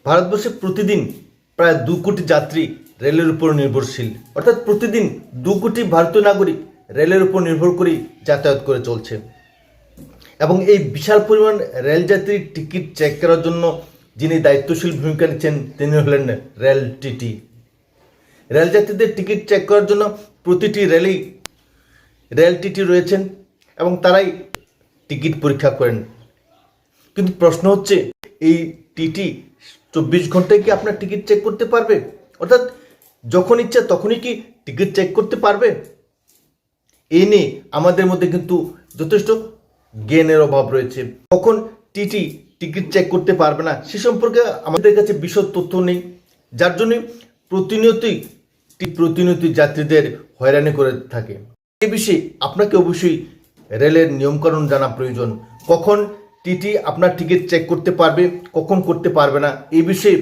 ভারতবর্ষে প্রতিদিন প্রায় 2 কোটি যাত্রী রেলের উপর নির্ভরশীল, অর্থাৎ প্রতিদিন 2 কোটি ভারতীয় নাগরিক রেলের উপর নির্ভর করেই যাতায়াত করে চলছে। এবং এই বিশাল পরিমাণ রেলযাত্রীর টিকিট চেক করার জন্য যিনি দায়িত্বশীল ভূমিকা নিচ্ছেন তিনি হলেন রেল টিটি। রেলযাত্রীদের টিকিট চেক করার জন্য প্রতিটি রেলেই রেল টিটি রয়েছেন এবং তারাই টিকিট পরীক্ষা করেন। কিন্তু প্রশ্ন হচ্ছে, এই টিটি 24 ঘন্টায় কি আপনার টিকিট চেক করতে পারবে? অর্থাৎ যখন ইচ্ছা তখনই কি টিকিট চেক করতে পারবে? এই নিয়ে আমাদের মধ্যে কিন্তু যথেষ্ট জ্ঞানের অভাব রয়েছে। কখন টিটি টিকিট চেক করতে পারবে না সে সম্পর্কে আমাদের কাছে বিশদ তথ্য নেই, যার জন্য প্রতিনিয়তই যাত্রীদের হয়রানি করে থাকে। এই বিষয়ে আপনাকে অবশ্যই রেলের নিয়মকানুন জানা প্রয়োজন। কখন টিটি আপনার টিকিট চেক করতে পারবে, কখন করতে পারবে না, এই বিষয়ে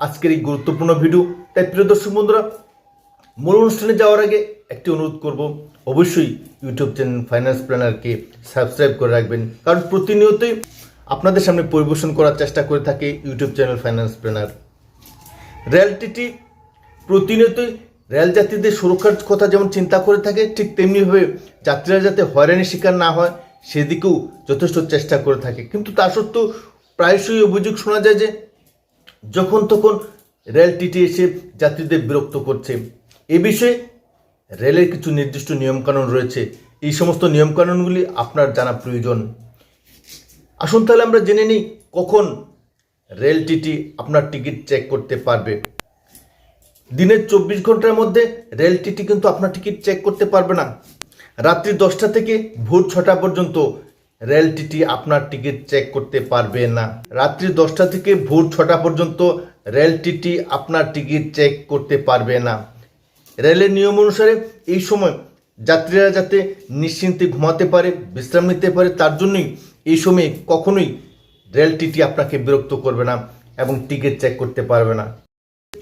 আজকের এই গুরুত্বপূর্ণ ভিডিও। তাই প্রিয় দর্শক বন্ধুরা, মূল অনুষ্ঠানে যাওয়ার আগে একটি অনুরোধ করব, অবশ্যই ইউটিউব চ্যানেল ফাইন্যান্স প্ল্যানারকে সাবস্ক্রাইব করে রাখবেন, কারণ প্রতিনিয়তই আপনাদের সামনে পরিবেশন করার চেষ্টা করে থাকে YouTube channel finance planner. Rail TT প্রতিনিয়তই রেল যাত্রীদের সুরক্ষার কথা যেমন চিন্তা করে থাকে, ঠিক তেমনিভাবে যাত্রীরা যাতে হয়রানির শিকার না হয় সেদিকেও যথেষ্ট চেষ্টা করে থাকে। কিন্তু তা সত্ত্বেও প্রায়শই অভিযোগ শোনা যায় যে যখন তখন রেল টিটি এসে যাত্রীদের বিরক্ত করছে। এ বিষয়ে রেলের কিছু নির্দিষ্ট নিয়মকানুন রয়েছে, এই সমস্ত নিয়মকানুনগুলি আপনার জানা প্রয়োজন। আসুন তাহলে আমরা জেনে নিই কখন রেল টিটি আপনার টিকিট চেক করতে পারবে। দিনের 24 ঘন্টার মধ্যে রেল টিটি কিন্তু আপনার টিকিট চেক করতে পারবে না। রাত্রি 10টা থেকে ভোর 6টা পর্যন্ত রেল টিটি আপনার টিকিট চেক করতে পারবে না। রাত্রি 10টা থেকে ভোর 6টা পর্যন্ত রেল টিটি আপনার টিকিট চেক করতে পারবে না। রেলের নিয়ম অনুসারে এই সময় যাত্রীরা যাতে নিশ্চিন্তে ঘুমাতে পারে, বিশ্রাম নিতে পারে, তার জন্যই এই সময়ে কখনোই রেল টিটি আপনাকে বিরক্ত করবে না এবং টিকিট চেক করতে পারবে না।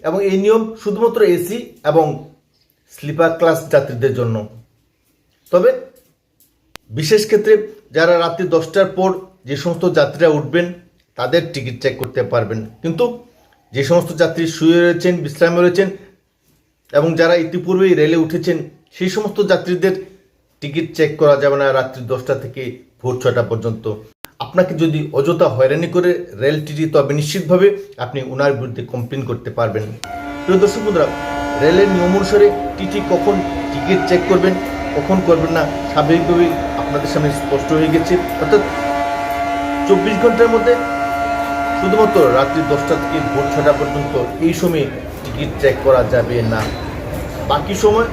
এবং এই নিয়ম শুধুমাত্র এসি এবং স্লিপার ক্লাস যাত্রীদের জন্য। তবে বিশেষ ক্ষেত্রে যারা রাত্রি 10টার পর যে সমস্ত যাত্রীরা উঠবেন তাদের টিকিট চেক করতে পারবেন, কিন্তু যে সমস্ত যাত্রী শুয়ে রয়েছেন, বিশ্রামে রয়েছেন এবং যারা ইতিপূর্বেই রেলে উঠেছেন সেই সমস্ত যাত্রীদের টিকিট চেক করা যাবে না রাত্রি 10টা থেকে ভোর 6টা পর্যন্ত। আপনাকে যদি অযথা হয়রানি করে রেল টিটি, তবে নিশ্চিতভাবে আপনি ওনার বিরুদ্ধে কমপ্লেন করতে পারবেন। প্রিয় দর্শক বন্ধুরা, রেলের নিয়ম অনুসারে টিটি কখন টিকিট চেক করবেন, কখন করবেন না, স্বাভাবিকভাবেই আপনাদের সামনে স্পষ্ট হয়ে গেছে। অর্থাৎ 24 ঘন্টার মধ্যে শুধুমাত্র রাত্রি 10টা থেকে ভোর 6টা পর্যন্ত এই সময়ে টিকিট চেক করা যাবে না। বাকি সময়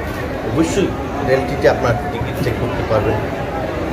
অবশ্যই রেল টিটি আপনার টিকিট চেক করতে পারবেন।